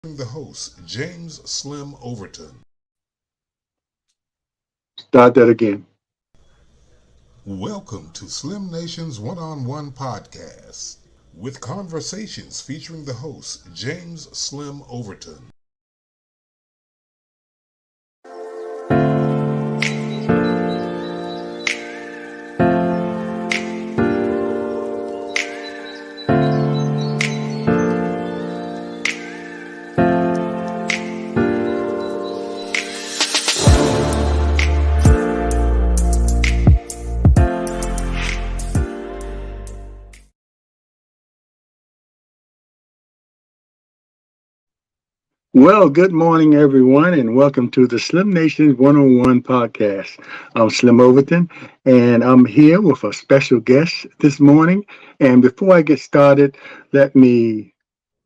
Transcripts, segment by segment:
The host, James Slim Overton. Start that again. Welcome to Slim Nation's One on One podcast with conversations featuring the host, James Slim Overton. Well, good morning, everyone, and welcome to the Slim Nations One-on-One podcast. I'm Slim Overton, and I'm here with a special guest this morning. And before I get started, let me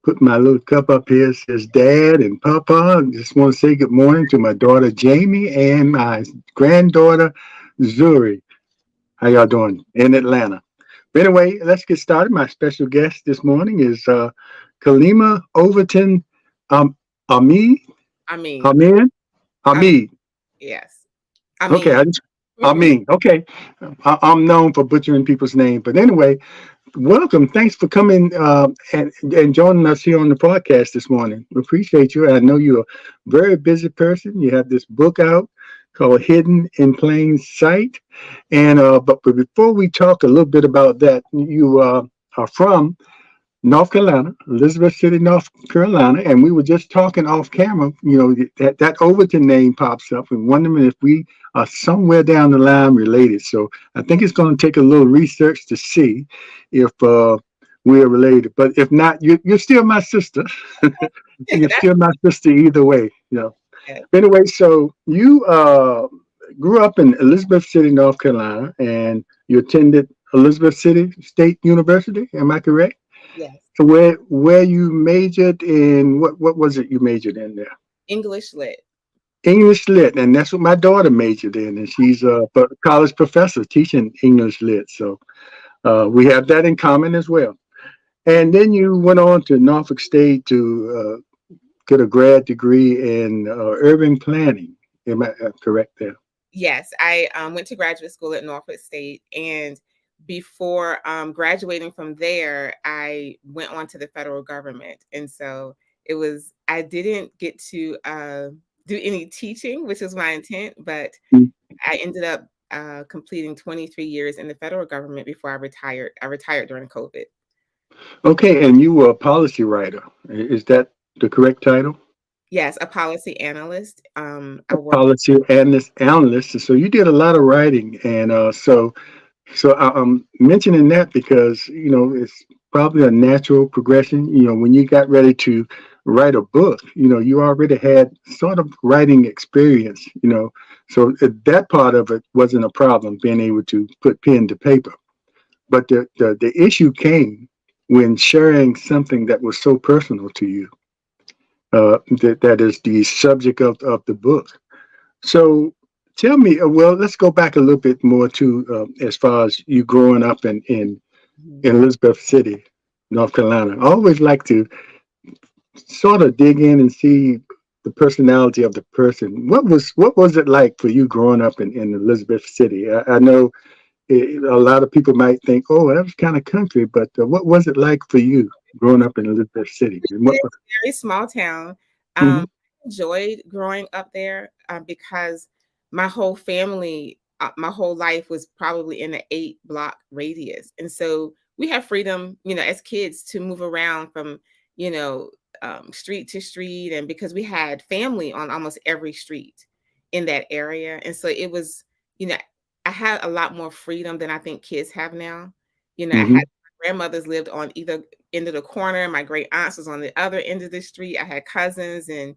put my little cup up here. It says Dad and Papa. I just want to say good morning to my daughter Jamie and my granddaughter Zuri. How y'all doing in Atlanta? But anyway, let's get started. My special guest this morning is Kaleema Overton um, Ameen. I mean, Ameen? I mean, Hamid. yes. I Okay, mean, I mean, okay. I'm known for butchering people's name, but anyway, welcome. Thanks for coming and joining us here on the podcast this morning. We appreciate you. I know you're a very busy person. You have this book out called Hidden in Plain Sight, and but before we talk a little bit about that, you are from North Carolina, Elizabeth City, North Carolina, and we were just talking off camera. You know that Overton name pops up, and wondering if we are somewhere down the line related. So I think it's going to take a little research to see if we're related. But if not, you're still my sister. You're that's still my sister either way. You know. it. Anyway, so you grew up in Elizabeth City, North Carolina, and you attended Elizabeth City State University. Am I correct? Yes. So where you majored in what was it you majored in there? English lit. English lit, and that's what my daughter majored in, and she's a college professor teaching English lit. So we have that in common as well. And then you went on to Norfolk State to get a grad degree in urban planning. Am I correct there? Yes, I went to graduate school at Norfolk State, and before graduating from there, I went on to the federal government, and so I didn't get to do any teaching, which was my intent, but Mm. I ended up completing 23 years in the federal government before I retired. I retired during COVID. Okay, and you were a policy writer. Is that the correct title? Yes, a policy analyst. I worked. Policy analyst. So you did a lot of writing, and I'm mentioning that because it's probably a natural progression. When you got ready to write a book, you already had sort of writing experience. So that part of it wasn't a problem, being able to put pen to paper. But the issue came when sharing something that was so personal to you. That is the subject of the book. So tell me, well, let's go back a little bit more to as far as you growing up Mhm. in Elizabeth City, North Carolina. I always like to sort of dig in and see the personality of the person. What was it like for you growing up in Elizabeth City? I know a lot of people might think, oh, that was kind of country, but what was it like for you growing up in Elizabeth City? And what? It's a very small town. Mhm. I enjoyed growing up there because my whole life was probably in an 8 block radius, and so we have freedom, as kids to move around from, you know, street to street, and because we had family on almost every street in that area, and so it was, you know, I had a lot more freedom than I think kids have now. I had Mhm. grandmothers lived on either end of the corner. My great aunts was on the other end of the street. I had cousins and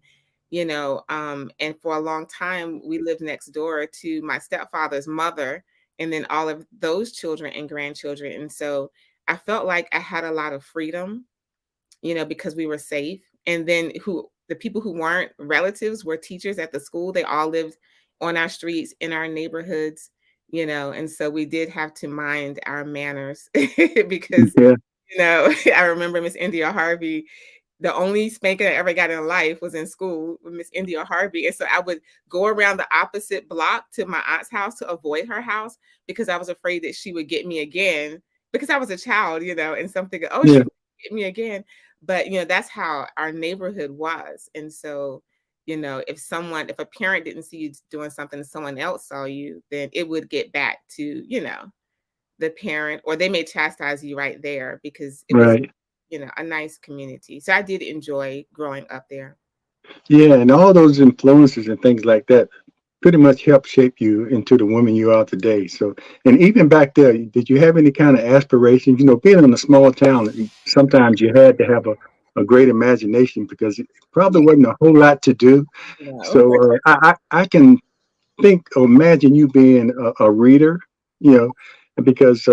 for a long time we lived next door to my stepfather's mother and then all of those children and grandchildren. And so I felt like I had a lot of freedom, because we were safe. And then the people who weren't relatives were teachers at the school. They all lived on our streets, in our neighborhoods, and so we did have to mind our manners because Yeah. I remember Miss India Harvey. the only spanking I ever got in life was in school with Miss India Harvey. And so I would go around the opposite block to my aunt's house to avoid her house because I was afraid that she would get me again because I was a child, and something, oh, she Yeah. would get me again. But, that's how our neighborhood was. And so, if a parent didn't see you doing something, someone else saw you, then it would get back to, the parent, or they may chastise you right there because it was, Right. a nice community. So I did enjoy growing up there. Yeah, and all those influences and things like that pretty much help shape you into the woman you are today. So, and even back there, did you have any kind of aspirations? Being in a small town, sometimes you had to have a great imagination because it probably Yeah. wasn't a whole lot to do. No. So I can think or imagine you being a reader, you know, because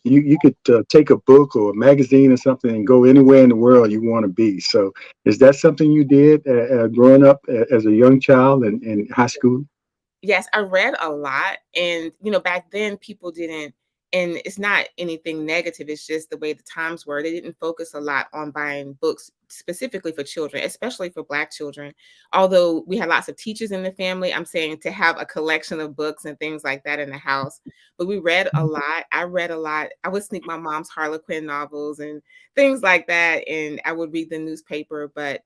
you could take a book or a magazine or something and go anywhere in the world you want to be. So, is that something you did growing up as a young child in high school? Yes, I read a lot. And, back then people didn't, and it's not anything negative. It's just the way the times were. They didn't focus a lot on buying books specifically for children, especially for Black children. Although we had lots of teachers in the family, I'm saying to have a collection of books and things like that in the house. But we read a lot. I read a lot. I would sneak my mom's Harlequin novels and things like that. And I would read the newspaper. But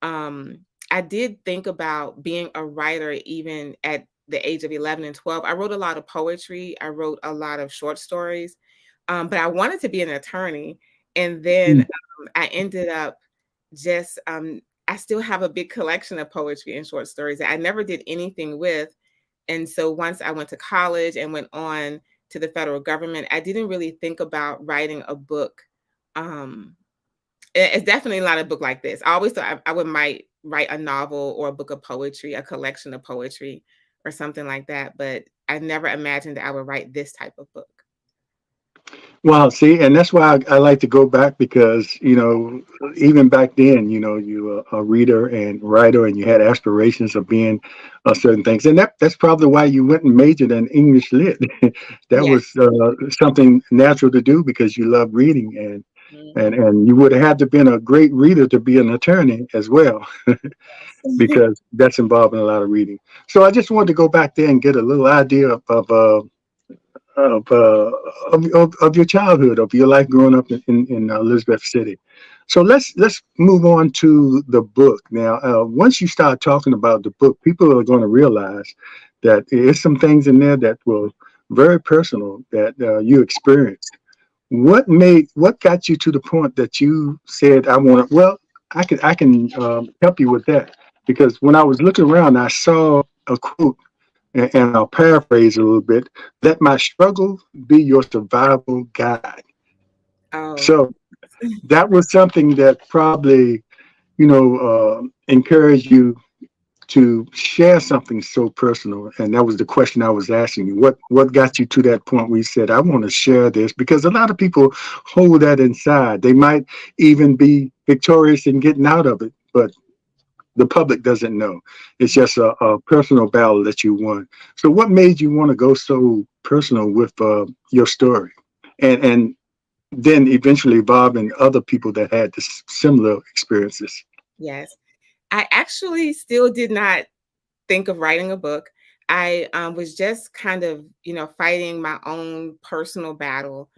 um, I did think about being a writer even at the age of 11 and 12. I wrote a lot of poetry. I wrote a lot of short stories, but I wanted to be an attorney. And then Mm. I ended up just, I still have a big collection of poetry and short stories that I never did anything with. And so once I went to college and went on to the federal government, I didn't really think about writing a book. Um, it's definitely not a book like this. I always thought I would might write a novel or a book of poetry, a collection of poetry or something like that, but I never imagined that I would write this type of book. Well, see, and that's why I like to go back because, even back then, you were a reader and writer and you had aspirations of being certain things. And that's probably why you went and majored in English lit. That Yes. was something natural to do because you love reading and, Mhm. and you would have had to been a great reader to be an attorney as well, Yes. because that's involving a lot of reading. So I just wanted to go back there and get a little idea of, uh, of your childhood, of your life growing up in Elizabeth City. So let's move on to the book now. Once you start talking about the book, people are going to realize that there's some things in there that were very personal that you experienced. What got you to the point that you said, I want to? Well, I can help you with that because when I was looking around, I saw a quote and I'll paraphrase a little bit. Let my struggle be your survival guide. Oh, So that was something that probably, encouraged you to share something so personal. And that was the question I was asking you. What got you to that point where you said, I want to share this? Because a lot of people hold that inside. They might even be victorious in getting out of it, but the public doesn't know. It's just a personal battle that you won. So, what made you want to go so personal with your story, and then eventually involving other people that had this similar experiences? yes. I actually still did not think of writing a book. I was just kind of, fighting my own personal battle.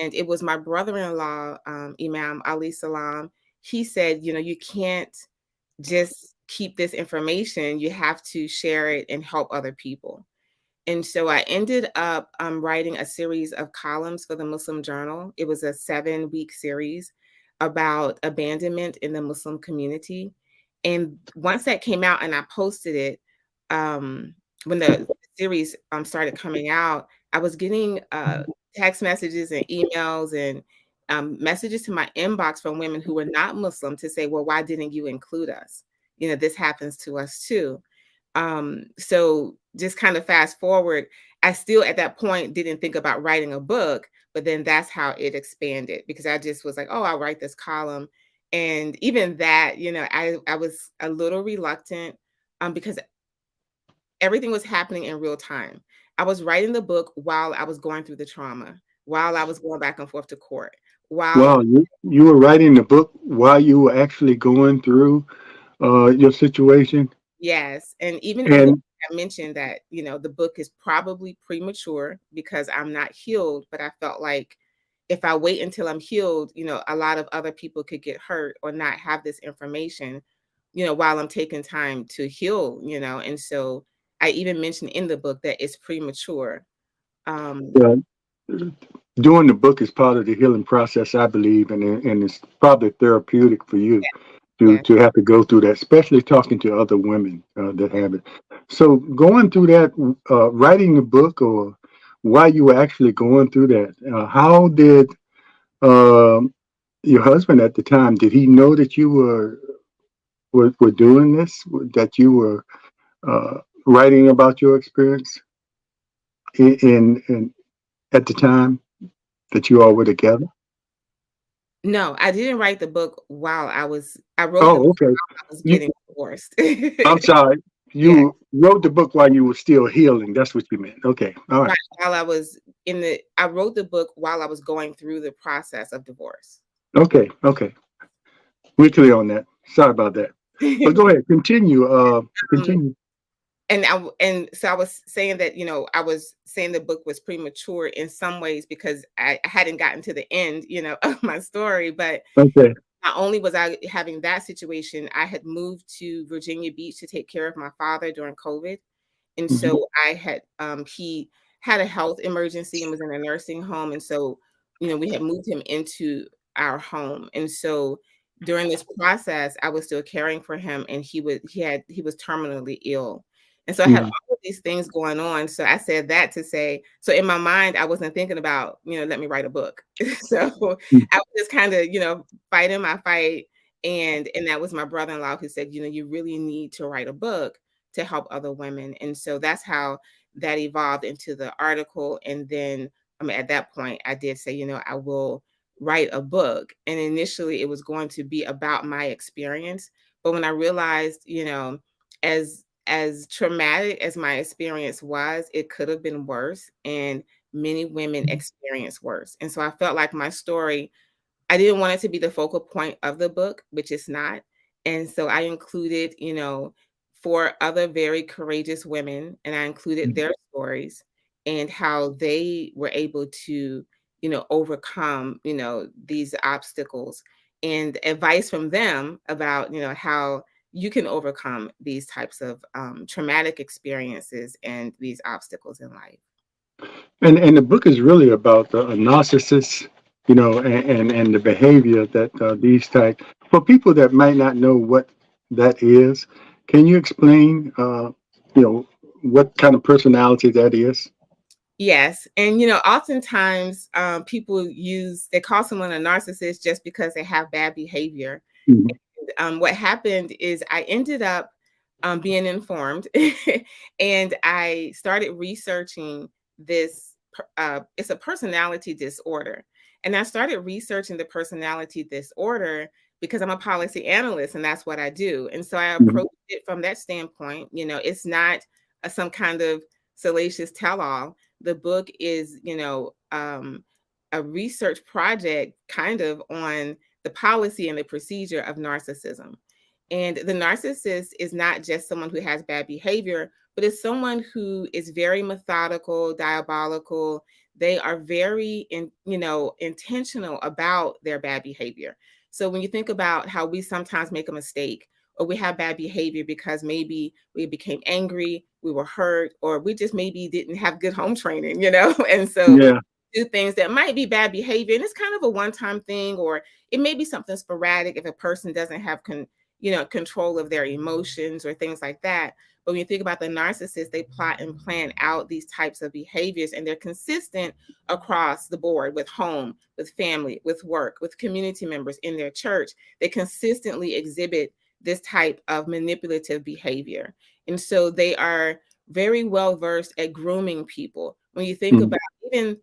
And it was my brother-in-law, Imam Ali Salam. He said, you can't just keep this information. You have to share it and help other people. And so I ended up writing a series of columns for the Muslim Journal. It was a 7-week series about abandonment in the Muslim community. And once that came out and I posted it, when the series started coming out, I was getting text messages and emails and messages to my inbox from women who were not Muslim to say, well, why didn't you include us? This happens to us too. So just kind of fast forward, I still at that point didn't think about writing a book, but then that's how it expanded because I just was like, oh, I'll write this column. And even that, I was a little reluctant because everything was happening in real time. I was writing the book while I was going through the trauma, while I was going back and forth to court, while Wow, you were writing the book while you were actually going through your situation, yes, and even in the and I mentioned that, the book is probably premature because I'm not healed, but I felt like if I wait until I'm healed, a lot of other people could get hurt or not have this information, while I'm taking time to heal, and so I even mentioned in the book that it's premature. Um, uh, doing the book is part of the healing process, I believe, and it's probably therapeutic for you yeah. to have to go through that, especially talking to other women that have it. So going through that, writing the book, or while you were actually going through that, how did um, your husband at the time, did he know that you were doing this, that you were writing about your experience in at the time that you all were together? No, I didn't write the book while I wrote the book Oh, okay. while I was You, getting divorced. I'm sorry. Yeah, You wrote the book while you were still healing. That's what you meant. Okay. All right. right. While I was I wrote the book while I was going through the process of divorce. Okay. Okay. We're clear on that. Sorry about that. But go ahead. Continue. Um, Continue. and so I was saying that, I was saying the book was premature in some ways because I hadn't gotten to the end, of my story. But Okay. not only was I having that situation, I had moved to Virginia Beach to take care of my father during COVID. And Hmm. so he had a health emergency and was in a nursing home. And so, we had moved him into our home. And so during this process, I was still caring for him and he was terminally ill. And so I had Hmm. all of these things going on. So I said that to say, so in my mind, I wasn't thinking about, let me write a book. So I was just kind of, fighting my fight. And that was my brother-in-law who said, you really need to write a book to help other women. And so that's how that evolved into the article. And then at that point, I did say, I will write a book. And initially, it was going to be about my experience. But when I realized, as traumatic as my experience was, it could have been worse. And many women experience worse. And so I felt like my story I didn't want it to be the focal point of the book, which it's not. And so I included, 4 other very courageous women, and I included their stories and how they were able to, overcome, these obstacles and advice from them about, how you can overcome these types of traumatic experiences and these obstacles in life. And the book is really about a narcissist, and the behavior that these type, for people that might not know what that is. Can you explain, what kind of personality that is? Yes, and oftentimes they call someone a narcissist just because they have bad behavior. Mhm. What happened is I ended up being informed, and I started researching this. It's a personality disorder, and I started researching the personality disorder because I'm a policy analyst, and that's what I do. And so I Mhm. approached it from that standpoint. It's not some kind of salacious tell-all. The book is, a research project kind of on the policy and the procedure of narcissism. And the narcissist is not just someone who has bad behavior, but it's someone who is very methodical, diabolical. They are very intentional about their bad behavior. So when you think about how we sometimes make a mistake or we have bad behavior because maybe we became angry, we were hurt, or we just maybe didn't have good home training, and so Yeah. do things that might be bad behavior and it's kind of a one-time thing, or it may be something sporadic if a person doesn't have control of their emotions or things like that. But when you think about the narcissist, they plot and plan out these types of behaviors and they're consistent across the board with home, with family, with work, with community members in their church. They consistently exhibit this type of manipulative behavior. And so they are very well versed at grooming people. Mhm. Even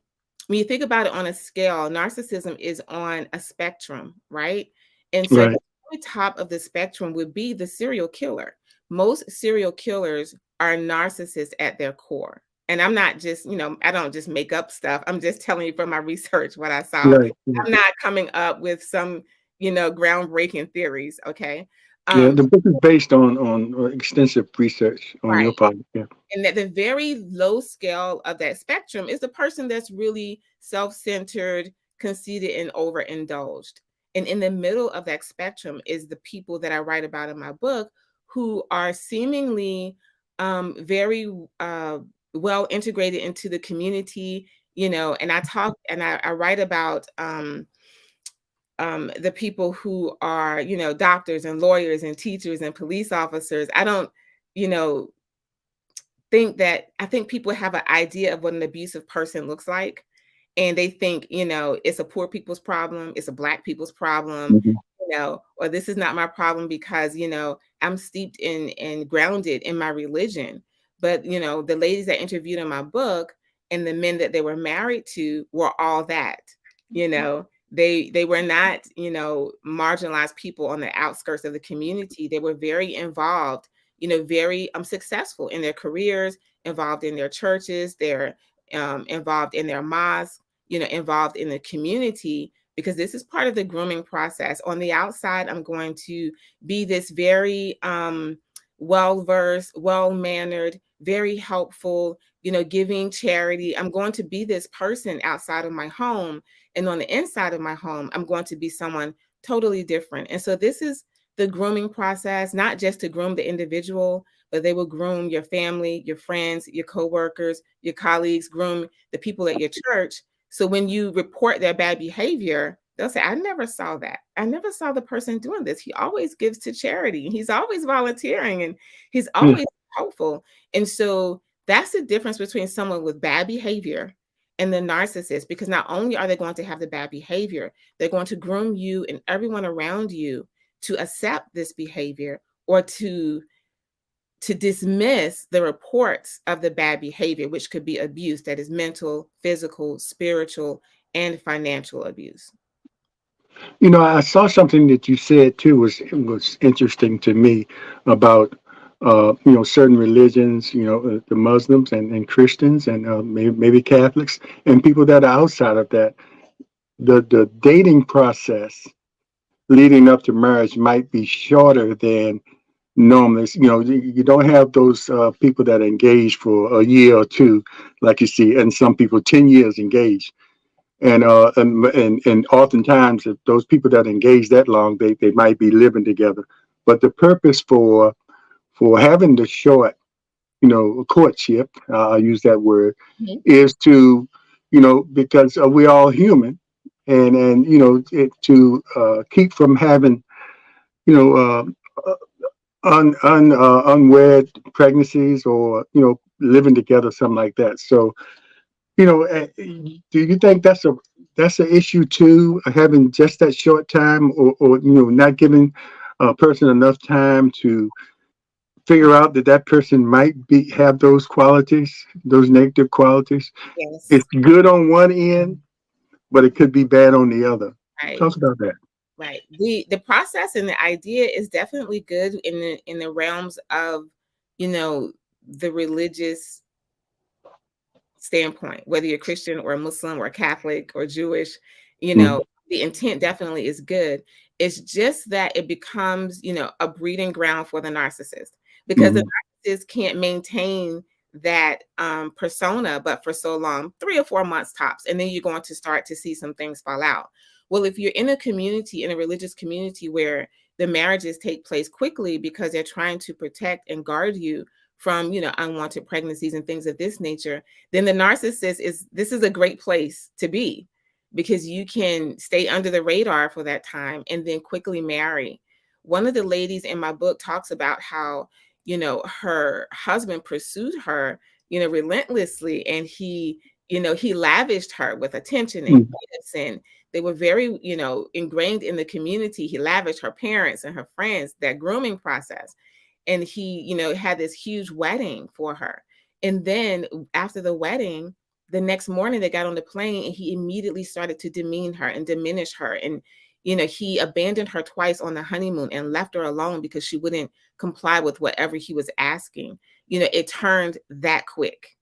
when you think about it on a scale, narcissism is on a spectrum, right? And so at Right. the very top of the spectrum would be the serial killer. Most serial killers are narcissists at their core. And I'm not just, I don't just make up stuff. I'm just telling you from my research what I saw. Right. I'm not coming up with some, groundbreaking theories. Okay. Yeah, Um, the book is based on extensive research on your right. part. Yeah. And at the very low scale of that spectrum is the person that's really self-centered, conceited, and overindulged. And in the middle of that spectrum is the people that I write about in my book who are seemingly very well integrated into the community, and I write about the people who are, doctors and lawyers and teachers and police officers. I don't, you know, I think people have an idea of what an abusive person looks like. And they think, it's a poor people's problem, it's a Black people's problem, Mhm. or this is not my problem because, I'm steeped in and grounded in my religion. But, the ladies I interviewed in my book and the men that they were married to were all that, they were not, marginalized people on the outskirts of the community. They were very involved, very successful in their careers, involved in their churches, they're involved in their mosques, involved in the community, because this is part of the grooming process. On the outside, I'm going to be this very well-versed, well-mannered, very helpful, giving charity. I'm going to be this person outside of my home. And on the inside of my home, I'm going to be someone totally different. And so this is the grooming process, not just to groom the individual, but they will groom your family, your friends, your coworkers, your colleagues, groom the people at your church. So when you report their bad behavior, they'll say, I never saw that. I never saw the person doing this. He always gives to charity. He's always volunteering and he's Yeah. always helpful. And so that's the difference between someone with bad behavior and the narcissist, because not only are they going to have the bad behavior, they're going to groom you and everyone around you to accept this behavior or to dismiss the reports of the bad behavior, which could be abuse, that is mental, physical, spiritual, and financial abuse. I saw something that you said too was interesting to me about certain religions, the Muslims and Christians and maybe Catholics and people that are outside of that. The dating process leading up to marriage might be shorter than normally. You don't have those people that are engaged for a year or two, like you see, and some people 10 years engaged. And oftentimes, if those people that engage that long, they might be living together. But the purpose for having the short, courtship, I'll use that word, Mhm. is to, because we're all human, and to keep from having, you know, unwed pregnancies or living together, something like that. So do you think that's an issue too, having just that short time, or not giving a person enough time to figure out that that person might be have those qualities, those negative qualities? Yes, It's good on one end, but it could be bad on the other. right, Talk about that. right. The process and the idea is definitely good in the realms of, you know, the religious standpoint, whether you're Christian or Muslim or Catholic or Jewish, Mhm. the intent definitely is good. It's just that it becomes, a breeding ground for the narcissist, because the Mhm. narcissist can't maintain that persona, but for so long, 3 or 4 months tops, and then you're going to start to see some things fall out. Well, if you're in a community, in a religious community where the marriages take place quickly because they're trying to protect and guard you from, unwanted pregnancies and things of this nature, then the narcissist this is a great place to be, because you can stay under the radar for that time and then quickly marry. One of the ladies in my book talks about how, her husband pursued her, relentlessly, and he lavished her with attention and Mhm. gifts, and they were very, ingrained in the community. He lavished her parents and her friends, that grooming process. And he, had this huge wedding for her. And then after the wedding, the next morning they got on the plane and he immediately started to demean her and diminish her. And, he abandoned her twice on the honeymoon and left her alone because she wouldn't comply with whatever he was asking. It turned that quick.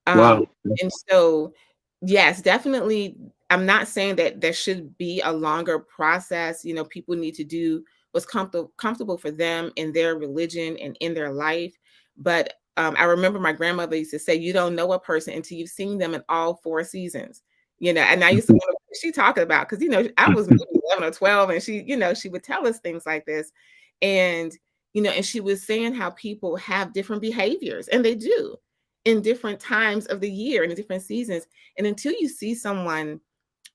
Um, Wow. and so, yes, definitely, I'm not saying that there should be a longer process. People need to do what's comfortable for them in their religion and in their life. But I remember my grandmother used to say, "You don't know a person until you've seen them in all four seasons." And I used to wonder what she talking about because I was maybe 11 or 12, and she would tell us things like this, and and she was saying how people have different behaviors, and they do in different times of the year and in different seasons. And until you see someone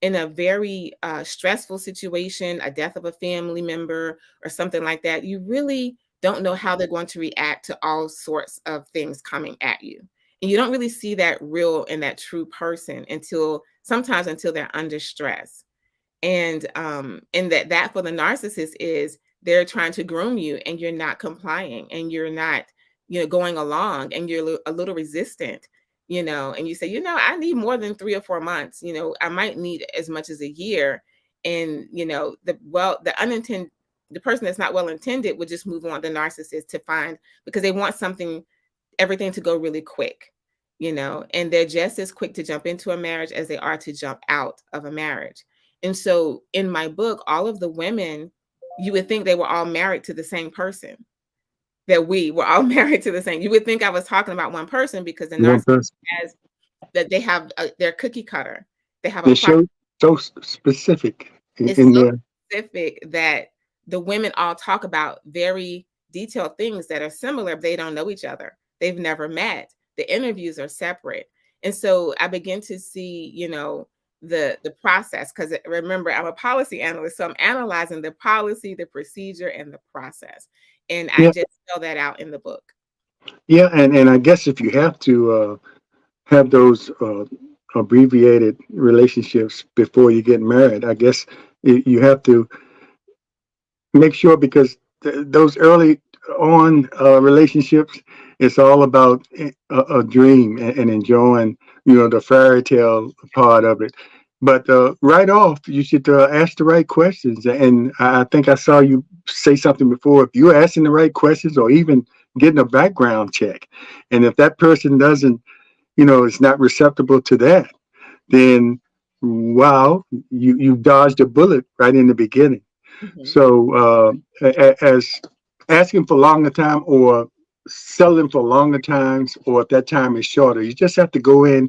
in a very stressful situation, a death of a family member or something like that, you really don't know how they're going to react to all sorts of things coming at you. And you don't really see that real and that true person until sometimes until they're under stress. And that for the narcissist is they're trying to groom you and you're not complying and you're not going along and you're a little resistant, and you say, I need more than 3 or 4 months. I might need as much as a year. And the person that's not well intended would just move on, the narcissist, to find, because they want everything to go really quick, and they're just as quick to jump into a marriage as they are to jump out of a marriage. And so in my book, all of the women, you would think they were all married to the same person, that we were all married to the same. You would think I was talking about one person because the One narcissist person. has that they have their cookie cutter. They have a They're process. so specific It's in so their. specific that the women all talk about very detailed things that are similar. They don't know each other. They've never met. The interviews are separate. And so I begin to see, the process, because remember, I'm a policy analyst. So I'm analyzing the policy, the procedure, and the process. And I Yeah, just spell that out in the book. yeah, and I guess if you have to have those abbreviated relationships before you get married, I guess you have to make sure, because those early on relationships, it's all about a dream and enjoying, the fairy tale part of it. But right off, you should ask the right questions. And I think I saw you say something before. If you're asking the right questions, or even getting a background check, and if that person doesn't, is not receptible to that, then wow, you dodged a bullet right in the beginning. Mhm. So as asking for longer time, or selling for longer times, or if that time is shorter, you just have to go in,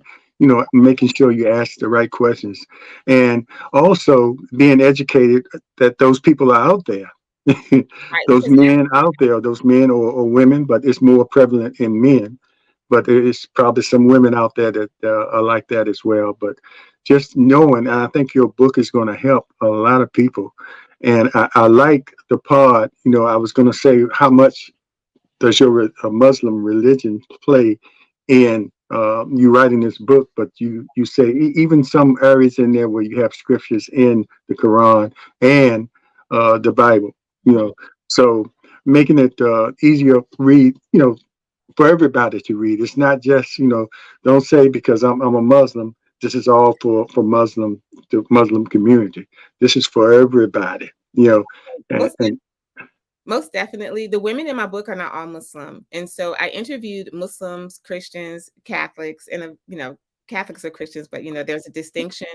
making sure you ask the right questions, and also being educated that those people are out there. Right. Those Because men out there, those men or women, but it's more prevalent in men. But there's probably some women out there that are like that as well. But just knowing, and I think your book is going to help a lot of people. And I like the part, I was going to say, how much does your Muslim religion play in you writing this book? But you say even some areas in there where you have scriptures in the Quran and the Bible, you Mhm. know, so making it easier read, for everybody to read. It's not just, don't say because I'm a Muslim, this is all for the Muslim community. This is for everybody, and, most and Most definitely. The women in my book are not all Muslim. And so I interviewed Muslims, Christians, Catholics, and, Catholics are Christians, but, there's a distinction.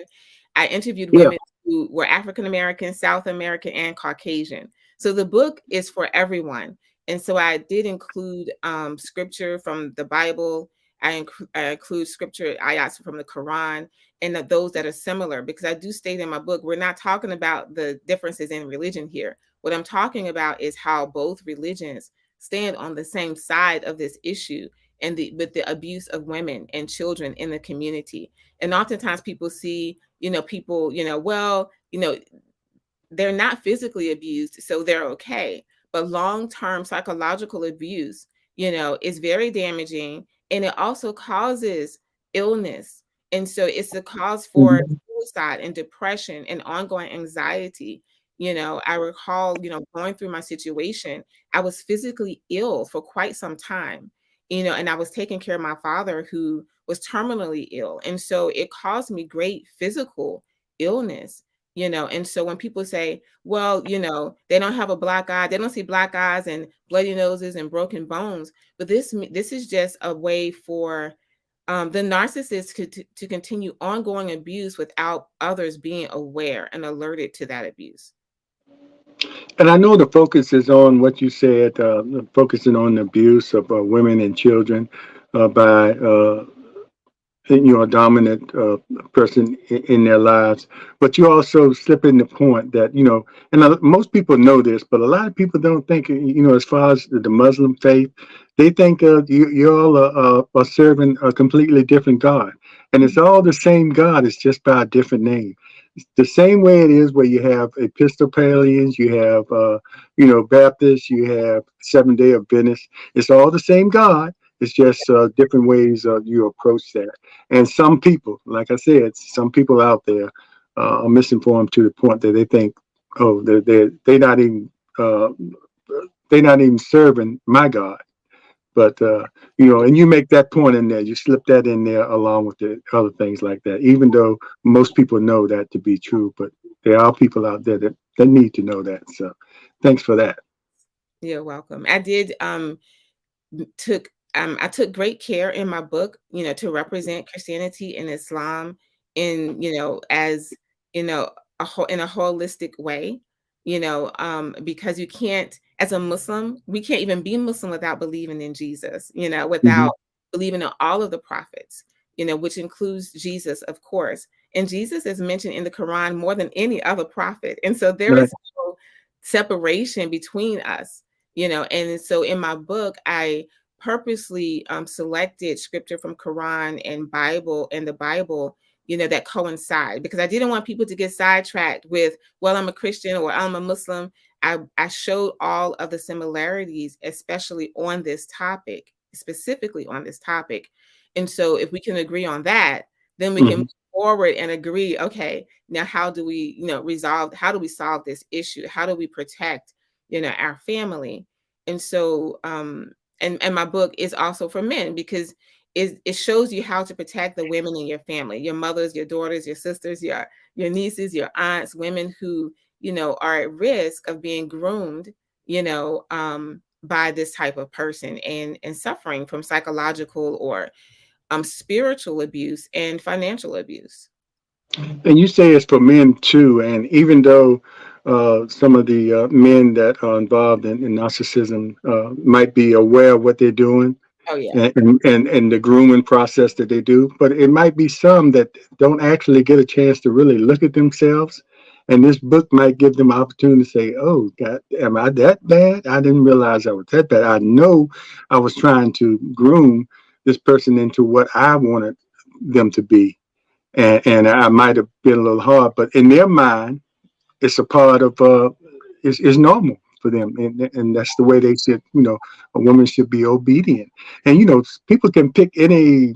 I interviewed yeah, women who were African American, South American, and Caucasian. So the book is for everyone. And so I did include scripture from the Bible. I include scripture ayats from the Quran, and those that are similar, because I do state in my book, we're not talking about the differences in religion here. What I'm talking about is how both religions stand on the same side of this issue, and with the abuse of women and children in the community. And oftentimes people see, people, they're not physically abused, so they're okay. But long-term psychological abuse, is very damaging, and it also causes illness. And so it's a cause for mhm, suicide and depression and ongoing anxiety. I recall, going through my situation, I was physically ill for quite some time, and I was taking care of my father who was terminally ill. And so it caused me great physical illness. And so when people say, well, they don't have a black eye, they don't see black eyes and bloody noses and broken bones, but this is just a way for the narcissist could to continue ongoing abuse without others being aware and alerted to that abuse. And I know the focus is on what you said, focusing on the abuse of women and children by a dominant person in their lives. But you also slip in the point that and most people know this, but a lot of people don't think. As far as the Muslim faith, they think you all are serving a completely different God, and it's all the same God. It's just by a different name. It's the same way it is where you have Episcopalians, you have Baptists, you have Seventh Day Adventists. It's all the same God. It's just different ways you approach that. And some people, like I said, some people out there are misinformed to the point that they think, oh, they're not even uh, they're not even serving my God. But and you make that point in there, you slip that in there along with the other things like that. Even though most people know that to be true, but there are people out there that need to know that. So, thanks for that. You're welcome. Took I took great care in my book, to represent Christianity and Islam in, as, in a holistic way, because you can't, as a Muslim, we can't even be Muslim without believing in Jesus, Hmm. without believing in all of the prophets, which includes Jesus, of course. And Jesus is mentioned in the Quran more than any other prophet. And so there Right. is no separation between us, and so in my book, I purposely selected scripture from Quran and the Bible, that coincide, because I didn't want people to get sidetracked with, well, I'm a Christian or I'm a Muslim. I showed all of the similarities, especially on this topic, specifically on this topic. And so if we can agree on that, then we can Hmm. move forward and agree, okay, now how do we, how do we solve this issue? How do we protect, our family? And so and my book is also for men, because it shows you how to protect the women in your family, your mothers, your daughters, your sisters, your nieces, your aunts, women who, are at risk of being groomed, by this type of person, and suffering from psychological or spiritual abuse and financial abuse. And you say it's for men too. And even though some of the men that are involved in narcissism might be aware of what they're doing, Oh yeah. and the grooming process that they do, but it might be some that don't actually get a chance to really look at themselves. And this book might give them opportunity to say, "Oh, God, am I that bad? I didn't realize I was that bad. I know I was trying to groom this person into what I wanted them to be, and I might have been a little hard, but in their mind, it's a part of it's normal for them, and that's the way they should. A woman should be obedient, and people can pick any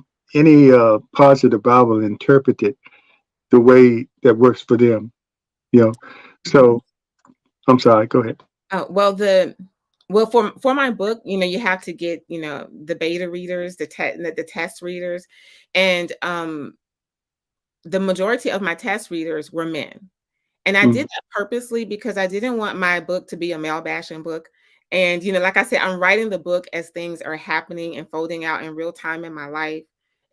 parts of the Bible and interpret it the way that works for them. You know, so I'm sorry. Go ahead. Oh, for my book, you have to get, the beta readers, the test readers, and the majority of my test readers were men. And I did Mm. that purposely because I didn't want my book to be a male bashing book. And, like I said, I'm writing the book as things are happening and folding out in real time in my life.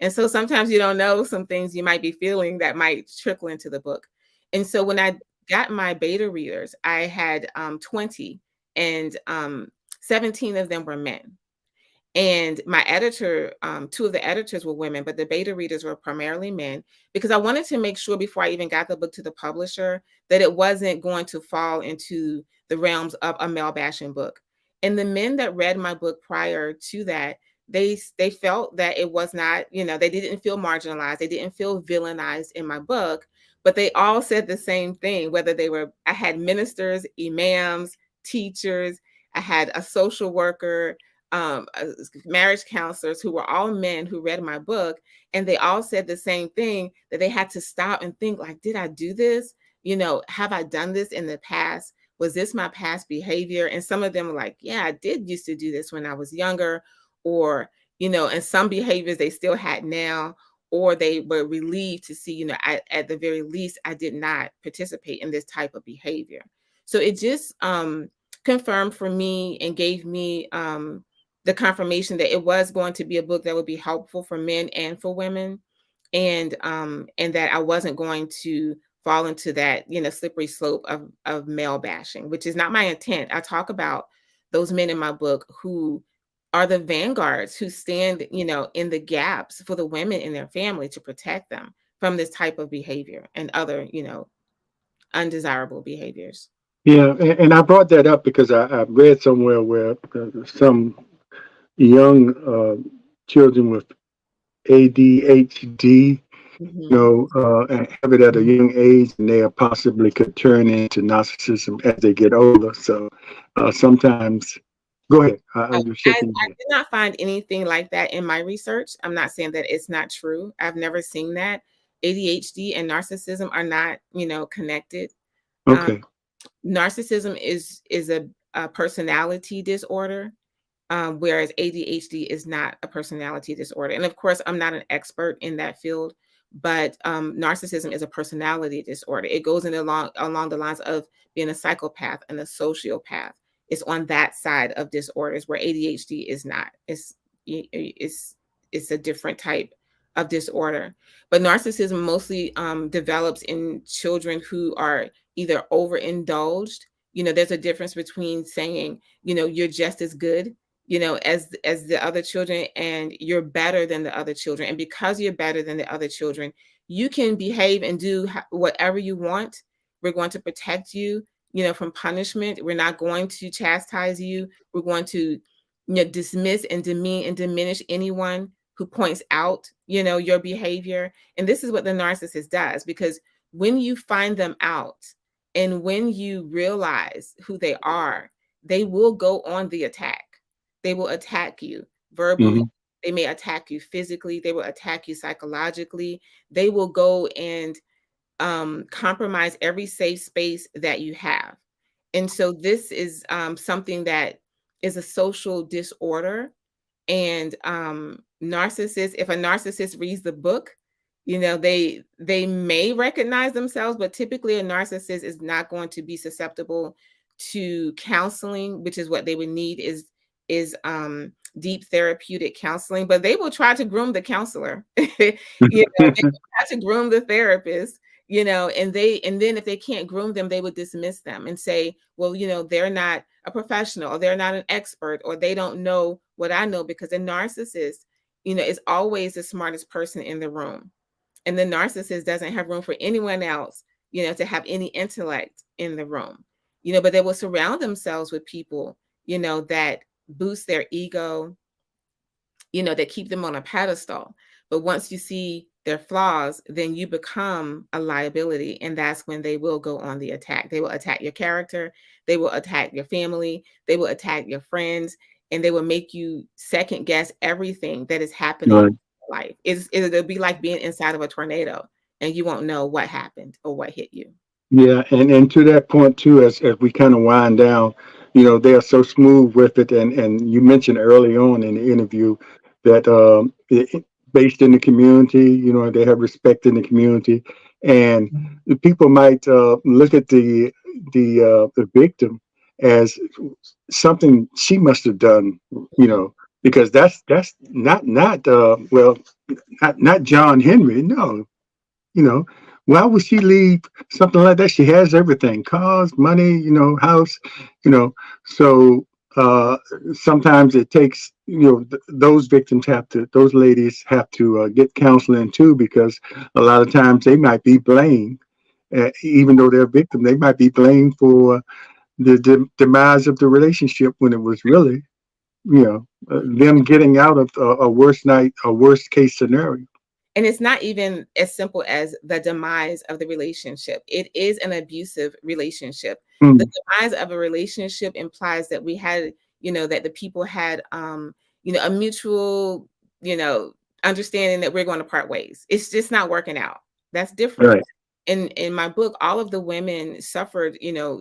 And so sometimes you don't know some things you might be feeling that might trickle into the book. And so when I got my beta readers, I had 20, and 17 of them were men. And my editor, two of the editors were women, but the beta readers were primarily men, because I wanted to make sure before I even got the book to the publisher that it wasn't going to fall into the realms of a male bashing book. And the men that read my book prior to that, they felt that it was not, they didn't feel marginalized, they didn't feel villainized in my book, but they all said the same thing, whether I had ministers, imams, teachers, I had a social worker, marriage counselors, who were all men who read my book, and they all said the same thing, that they had to stop and think, like, did I do this? Have I done this in the past? Was this my past behavior? And some of them were like, yeah, I did used to do this when I was younger, or, and some behaviors they still had now, or they were relieved to see, at the very least, I did not participate in this type of behavior. So it just confirmed for me and gave me the confirmation that it was going to be a book that would be helpful for men and for women, and that I wasn't going to fall into that, slippery slope of male bashing, which is not my intent. I talk about those men in my book who are the vanguards, who stand, in the gaps for the women in their family to protect them from this type of behavior and other, undesirable behaviors. Yeah, and I brought that up because I read somewhere where some young children with ADHD, and have it at a young age, and they possibly could turn into narcissism as they get older. So sometimes, go ahead. You're shaking your I head. did not find anything like that in my research. I'm not saying that it's not true. I've never seen that. ADHD and narcissism are not, connected. Um, Okay. Narcissism is a personality disorder, whereas ADHD is not a personality disorder. And of course, I'm not an expert in that field, but narcissism is a personality disorder. It goes along the lines of being a psychopath and a sociopath. It's on that side of disorders where ADHD is not. It's a different type of disorder. But narcissism mostly develops in children who are either overindulged. There's a difference between saying, you're just as good, as the other children, and you're better than the other children. And because you're better than the other children, you can behave and do whatever you want. We're going to protect you, from punishment. We're not going to chastise you. We're going to, dismiss and demean and diminish anyone who points out, your behavior. And this is what the narcissist does, because when you find them out and when you realize who they are, they will go on the attack. They will attack you verbally. Hmm. They may attack you physically. They will attack you psychologically. They will go and compromise every safe space that you have. And so this is something that is a social disorder. And if a narcissist reads the book, they may recognize themselves, but typically a narcissist is not going to be susceptible to counseling, which is what they would need is deep therapeutic counseling. But they will try to groom the counselor. They will try to groom the therapist, and then if they can't groom them, they would dismiss them and say, well, they're not a professional, or they're not an expert, or they don't know what I know, because a narcissist, is always the smartest person in the room. And the narcissist doesn't have room for anyone else, to have any intellect in the room, but they will surround themselves with people, that boost their ego, that keep them on a pedestal. But once you see their flaws, then you become a liability. And that's when they will go on the attack. They will attack your character. They will attack your family. They will attack your friends. And they will make you second guess everything that is happening Right. in your life. It'll be like being inside of a tornado and you won't know what happened or what hit you. Yeah, and to that point too, as we kind of wind down, they are so smooth with it, and you mentioned early on in the interview that based in the community, they have respect in the community, and the people might look at the victim as something she must have done, because that's not well, not John Henry, no, you know, why would she leave something like that? She has everything, cars, money, house, you know. So uh, sometimes it takes, those victims those ladies have to get counseling too, because a lot of times they might be blamed, even though they're a victim, they might be blamed for the demise of the relationship when it was really, them getting out of a worst case scenario. And it's not even as simple as the demise of the relationship. It is an abusive relationship. The Mm, demise of a relationship implies that we had, that the people had, a mutual, you know, understanding that we're going to part ways. It's just not working out. That's different. right. In my book, all of the women suffered,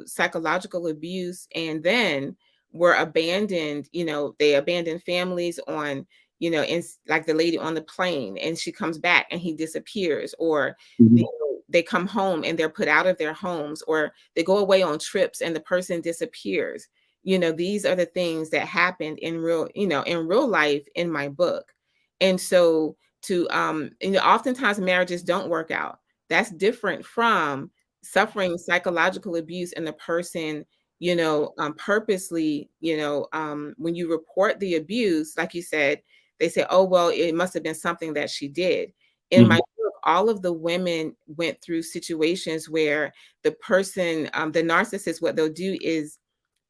psychological abuse, and then were abandoned. They abandoned families on, and like the lady on the plane, and she comes back and he disappears, or Mhm. they come home and they're put out of their homes, or they go away on trips and the person disappears. these are the things that happened in real life in my book. And so oftentimes marriages don't work out. That's different from suffering psychological abuse and the person, purposely, when you report the abuse, like you said, they say, oh, well, it must have been something that she did. In my book, all of the women went through situations where the person, the narcissist, what they'll do is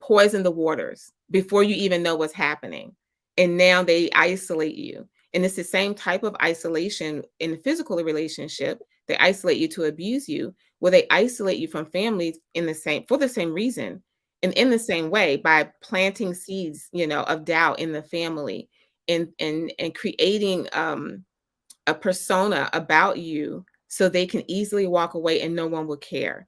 poison the waters before you even know what's happening. And now they isolate you. And it's the same type of isolation in a physical relationship. They isolate you to abuse you, where they isolate you from family for the same reason and in the same way, by planting seeds, of doubt in the family, and creating a persona about you so they can easily walk away and no one will care.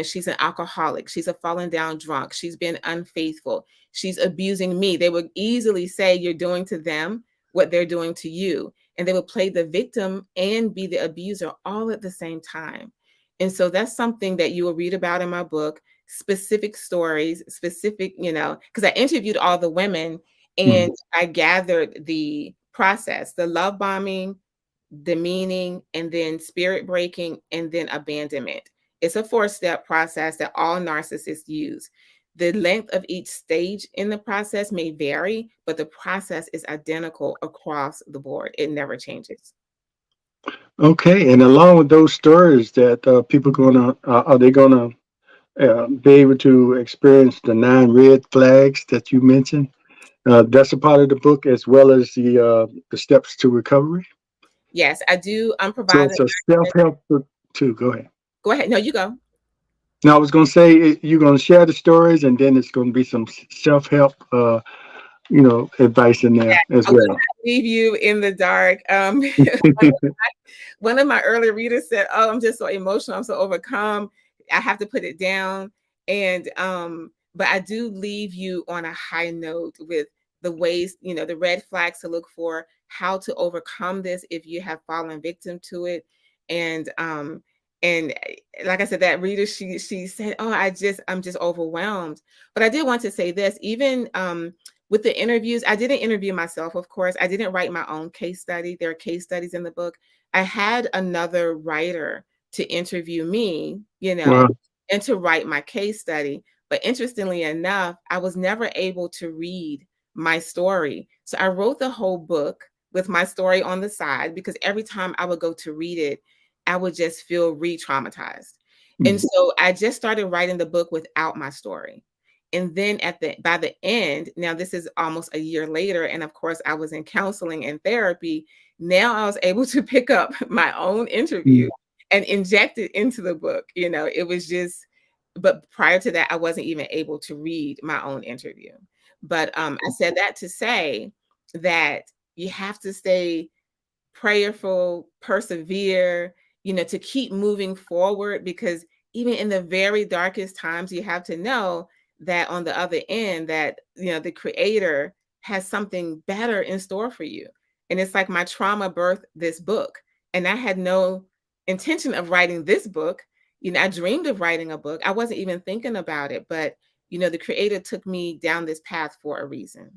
She's an alcoholic. She's a fallen down drunk. She's been unfaithful. She's abusing me. They would easily say you're doing to them what they're doing to you. And they would play the victim and be the abuser all at the same time. And so that's something that you will read about in my book, specific stories, because I interviewed all the women and I gathered the process, the love bombing, demeaning, and then spirit breaking, and then abandonment. It's a 4-step process that all narcissists use. The length of each stage in the process may vary, but the process is identical across the board. It never changes. Okay, and along with those stories that people are they gonna be able to experience the 9 red flags that you mentioned? That's a part of the book, as well as the steps to recovery. Yes, I do. I'm So providing. it's a self-help book too. Go ahead. Go ahead. No, you go. Now I was going to say you're going to share the stories, and then it's going to be some self-help, advice in there as I will well. not leave you in the dark. One of my early readers said, "Oh, I'm just so emotional. I'm so overcome. I have to put it down." And but I do leave you on a high note with the ways, the red flags to look for, how to overcome this if you have fallen victim to it. And like I said, that reader, she said, "Oh, I'm just overwhelmed." But I did want to say this, even with the interviews, I didn't interview myself, of course. I didn't write my own case study. There are case studies in the book. I had another writer to interview me, Wow. and to write my case study. But interestingly enough, I was never able to read my story. So I wrote the whole book with my story on the side, because every time I would go to read it, I would just feel re-traumatized. And so I just started writing the book without my story. And then by the end, now this is almost a year later, and of course I was in counseling and therapy. Now I was able to pick up my own interview and inject it into the book. It was just, but prior to that, I wasn't even able to read my own interview. But I said that to say that you have to stay prayerful, persevere, to keep moving forward, because even in the very darkest times, you have to know that on the other end, that, the creator has something better in store for you. And it's like my trauma birthed this book. And I had no intention of writing this book. I dreamed of writing a book. I wasn't even thinking about it, but, the creator took me down this path for a reason.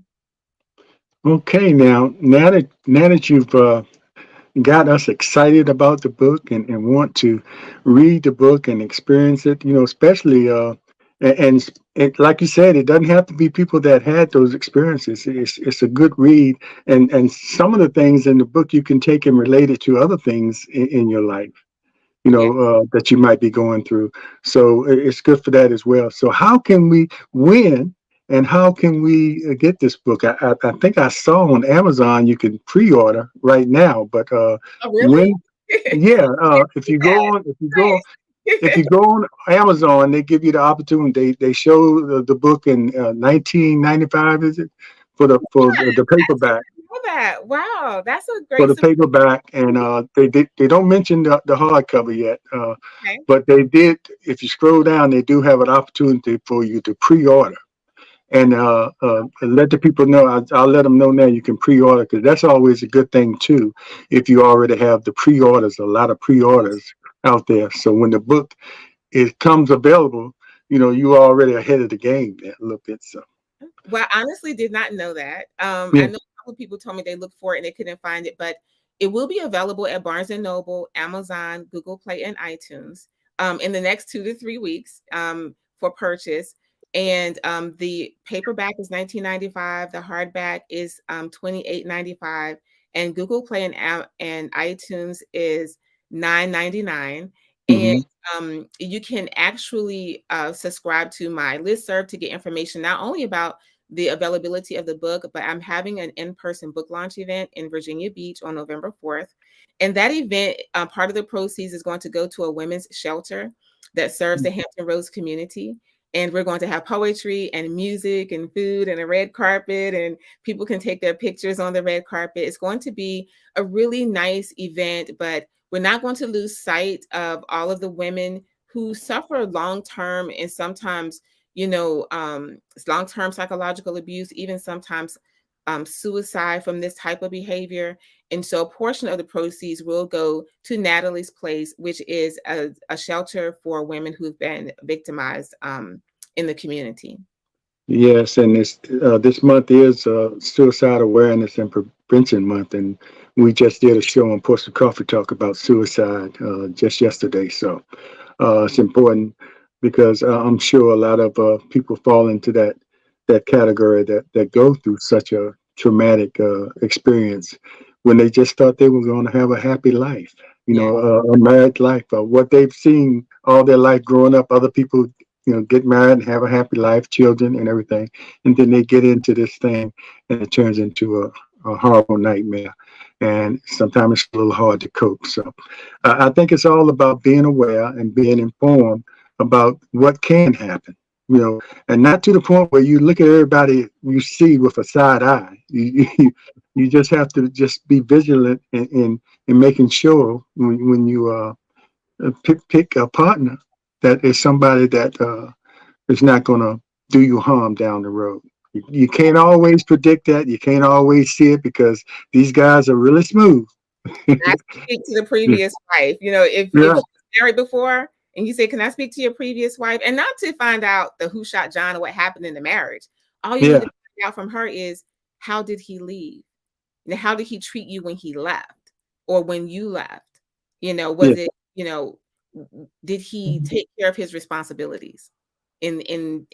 Okay, now that you've got us excited about the book and want to read the book and experience it, especially and like you said, it doesn't have to be people that had those experiences. It's a good read, and some of the things in the book you can take and relate it to other things in your life, Yeah. that you might be going through. So it's good for that as well. So how can we win? And how can we get this book? I think I saw on Amazon you can pre-order right now, but Oh, really? when yeah, if you go on if you go on Amazon, they give you the opportunity. They show the book in 1995, is it, for the paperback. Know that. Wow, that's a For great the paperback, and they don't mention the hardcover yet, okay. but they did. If you scroll down, they do have an opportunity for you to pre-order, and let the people know. I'll let them know now you can pre-order, because that's always a good thing too. If you already have the pre-orders, a lot of pre-orders out there, so when the book it comes available, you're already ahead of the game there a little bit. So Well, I honestly did not know that. I Yeah. know a couple of people told me they looked for it and they couldn't find it, but it will be available at Barnes and Noble, Amazon, Google Play, and iTunes in the next 2 to 3 weeks for purchase. And the paperback is $19.95. The hardback is $28.95, and Google Play and iTunes is $9.99. And Hmm. you can actually subscribe to my listserv to get information not only about the availability of the book, but I'm having an in-person book launch event in Virginia Beach on November 4th. And that event, part of the proceeds is going to go to a women's shelter that serves the Hampton Roads community. And we're going to have poetry and music and food and a red carpet, and people can take their pictures on the red carpet. It's going to be a really nice event, but we're not going to lose sight of all of the women who suffer long-term and sometimes, long-term psychological abuse, even sometimes suicide from this type of behavior. And so a portion of the proceeds will go to Natalie's Place, which is a shelter for women who've been victimized in the community. Yes, and this month is Suicide Awareness and Prevention Month, and we just did a show on Portsmouth Coffee Talk about suicide just yesterday. So it's important because I'm sure a lot of people fall into that category that go through such a traumatic experience when they just thought they were going to have a happy life, Yeah. a married life, what they've seen all their life growing up, other people, get married and have a happy life, children and everything, and then they get into this thing and it turns into a horrible nightmare. And sometimes it's a little hard to cope. So I think it's all about being aware and being informed about what can happen, and not to the point where you look at everybody you see with a side eye. You just have to just be vigilant in making sure when you pick a partner that is somebody that is not going to do you harm down the road. You can't always predict that. You can't always see it because these guys are really smooth. I speak to the previous wife. If Yeah, she was married before and you say, "Can I speak to your previous wife?" And not to find out the who shot John or what happened in the marriage. All you need yeah, to find out from her is, how did he leave? And how did he treat you when he left or when you left? yeah. Was it, did he take care of his responsibilities in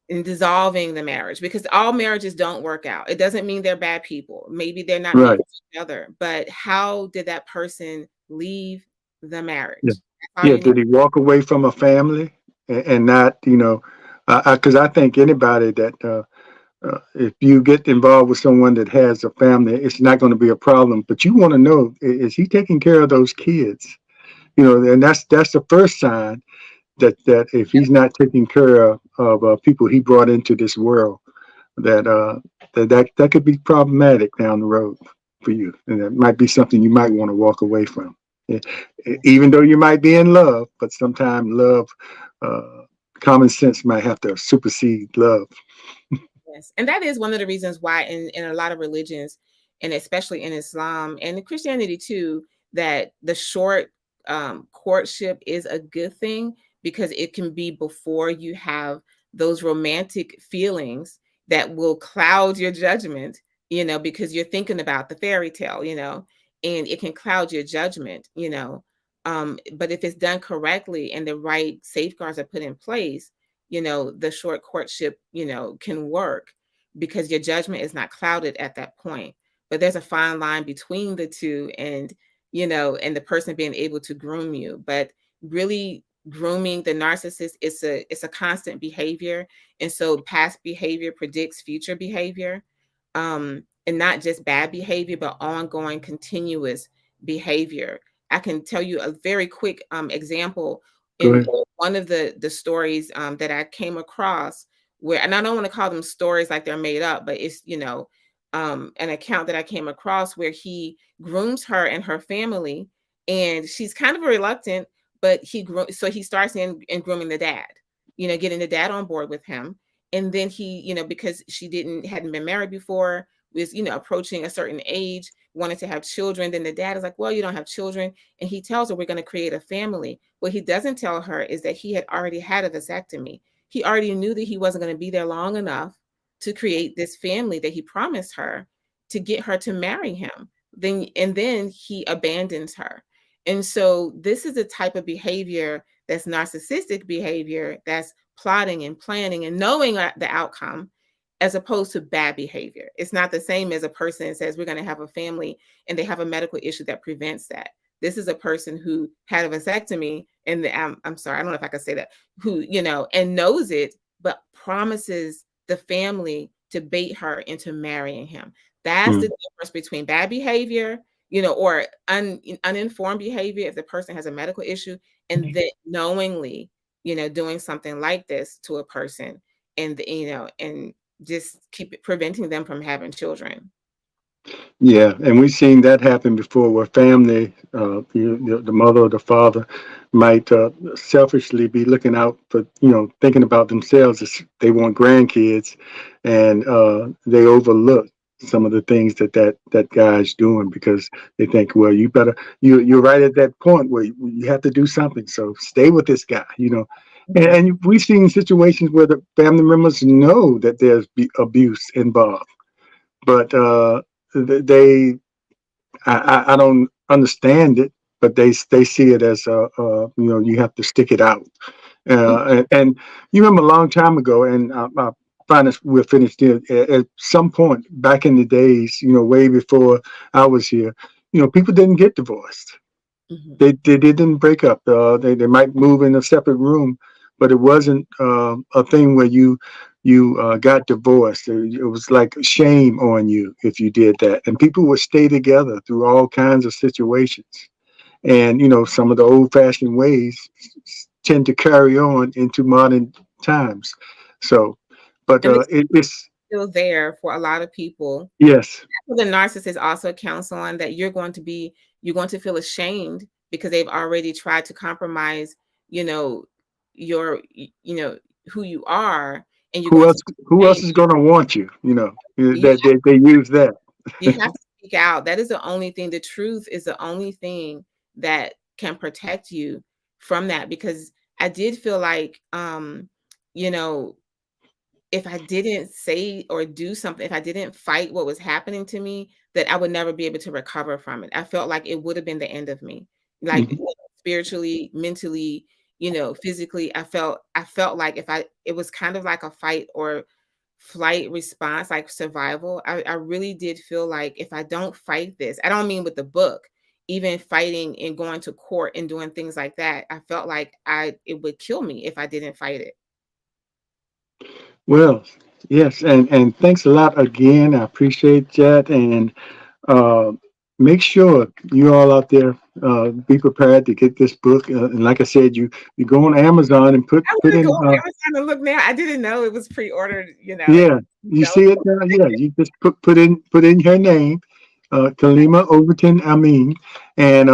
dissolving the marriage? Because all marriages don't work out. It doesn't mean they're bad people. Maybe they're not meant Right. for each other, but how did that person leave the Yeah. marriage? That's all Yeah. you need. Did he walk away from a family and not, because I think anybody that if you get involved with someone that has a family, it's not going to be a problem. But you want to know, is he taking care of those kids? And that's the first sign that if he's not taking care of people he brought into this world, that that could be problematic down the road for you, and that might be something you might want to walk away from. Yeah. Even though you might be in love, but sometimes love, uh, common sense might have to supersede love. Yes. And that is one of the reasons why in a lot of religions, and especially in Islam and in Christianity too, that the short courtship is a good thing because it can be before you have those romantic feelings that will cloud your judgment, because you're thinking about the fairy tale, and it can cloud your judgment. But if it's done correctly and the right safeguards are put in place, the short courtship, can work because your judgment is not clouded at that point. But there's a fine line between the two and the person being able to groom you. But really grooming the narcissist, it's a constant behavior. And so past behavior predicts future behavior. And not just bad behavior, but ongoing continuous behavior. I can tell you a very quick example Go in ahead. one of the stories that I came across where, and I don't want to call them stories like they're made up, but it's, an account that I came across where he grooms her and her family, and she's kind of reluctant, but so he starts in grooming the dad, getting the dad on board with him. And then he, because she hadn't been married before, was, approaching a certain age, wanted to have children. Then the dad is like, "Well, you don't have children." And he tells her, "We're going to create a family." What he doesn't tell her is that he had already had a vasectomy. he already knew that he wasn't going to be there long enough to create this family that he promised her to get her to marry him. Then he abandons her. And so this is a type of behavior that's narcissistic behavior, that's plotting and planning and knowing the outcome, as opposed to bad behavior. It's not the same as a person that says we're going to have a family and they have a medical issue that prevents that. This is a person who had a vasectomy and I'm sorry, I don't know if I could say that, who, and knows it, but promises the family to bait her into marrying him. That's the difference between bad behavior, or uninformed behavior if the person has a medical issue, and then knowingly, doing something like this to a person, and and just preventing them from having children. Yeah, and we've seen that happen before, where family, the mother or the father, might selfishly be looking out for, thinking about themselves as they want grandkids, and they overlook some of the things that guy's doing, because they think, well, you're right at that point where you have to do something, so stay with this guy, And we've seen situations where the family members know that there's abuse involved, but they I don't understand it, but they see it as you have to stick it out. And you remember a long time ago, and I find this, we're finished here. At some point back in the days, way before I was here, people didn't get divorced. They didn't break up. They might move in a separate room, but it wasn't a thing where you got divorced. It was like shame on you if you did that. And people would stay together through all kinds of situations. And some of the old-fashioned ways tend to carry on into modern times. So, but And it's still there for a lot of people. Yes. The narcissist also counts on that you're going to feel ashamed because they've already tried to compromise, your who you are, and who else is going to want you? That they use that. You have to speak out. That is the only thing. The truth is the only thing that can protect you from that. Because I did feel like, if I didn't say or do something, if I didn't fight what was happening to me, that I would never be able to recover from it. I felt like it would have been the end of me, like spiritually, mentally, physically. I felt like it was kind of like a fight or flight response, like survival. I really did feel like if I don't fight this, I don't mean with the book, even fighting and going to court and doing things like that, I felt like it would kill me if I didn't fight it. Well, yes, and thanks a lot again. I appreciate that, and uh, make sure you all out there be prepared to get this book. And like I said, you go on Amazon and put I want to in. go on Amazon and look now. I didn't know it was pre-ordered. Yeah, you see it now. Yeah, you just put in her name, Kaleema Overton Ameen, and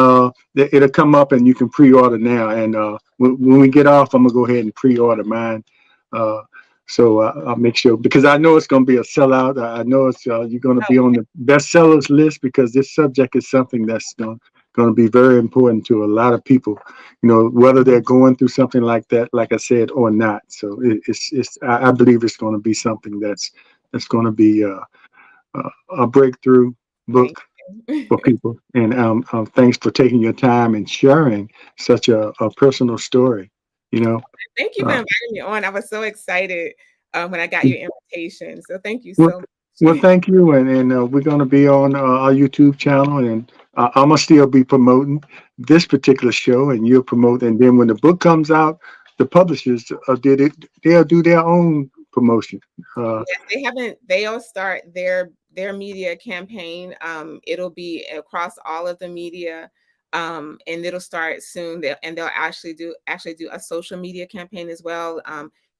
it'll come up, and you can pre-order now. And when we get off, I'm gonna go ahead and pre-order mine. Uh, so I'll make sure, because I know it's gonna be a sellout. I know it's you're gonna be on the bestsellers list, because this subject is something that's going to be very important to a lot of people, whether they're going through something like that, like I said, or not. So I believe it's going to be something that's going to be a breakthrough book for people. And thanks for taking your time and sharing such a personal story. Thank you for inviting me on. I was so excited when I got your invitation. So thank you so much. Well, thank you, and we're going to be on our YouTube channel, and I'm gonna still be promoting this particular show, and you'll promote. And then when the book comes out, the publishers they'll do their own promotion. Yes, they haven't. They'll start their media campaign. It'll be across all of the media, and it'll start soon. They'll actually do a social media campaign as well.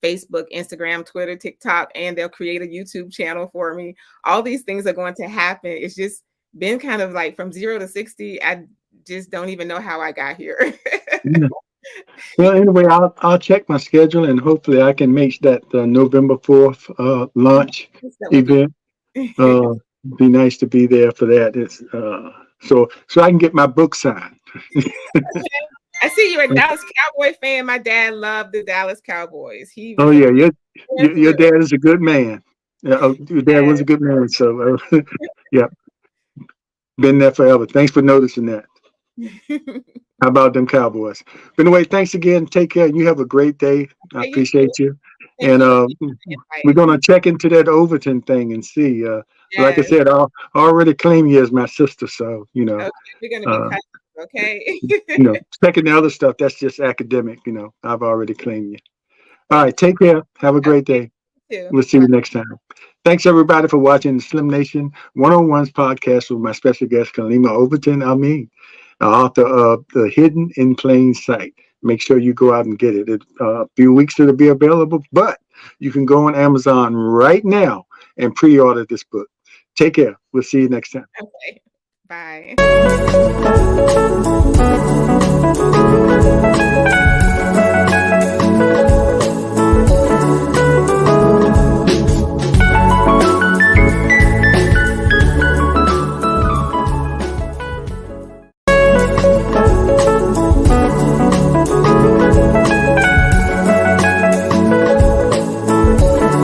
Facebook, Instagram, Twitter, TikTok, and they'll create a YouTube channel for me. All these things are going to happen. It's just been kind of like from 0 to 60. I just don't even know how I got here. Yeah. Well, anyway, I'll check my schedule, and hopefully I can make that November 4th launch event. Be nice to be there for that. It's so I can get my book signed. I see you're a Dallas Cowboy fan. My dad loved the Dallas Cowboys. He Oh really yeah, your dad is a good man. Your dad was a yes. good man. So yeah, been there forever. Thanks for noticing that. How about them Cowboys? But anyway, thanks again. Take care. You have a great day. I Hey, you too. appreciate you. Thank And you again we're for gonna inviting. check into that Overton thing and see. Like I Yes. said, I already claim you as my sister. So Okay. We're gonna be uh, cousins. Okay. second the other stuff, that's just academic. I've already claimed you. All Thank right, take care. Have a you. great day. You too. We'll see you next time. Thanks everybody for watching the Slim Nation 101's podcast with my special guest, Kaleema Overton Ameen, author of The Hidden in Plain Sight. Make sure you go out and get it. A few weeks it'll be available, but you can go on Amazon right now and pre-order this book. Take care. We'll see you next time. Okay. Bye.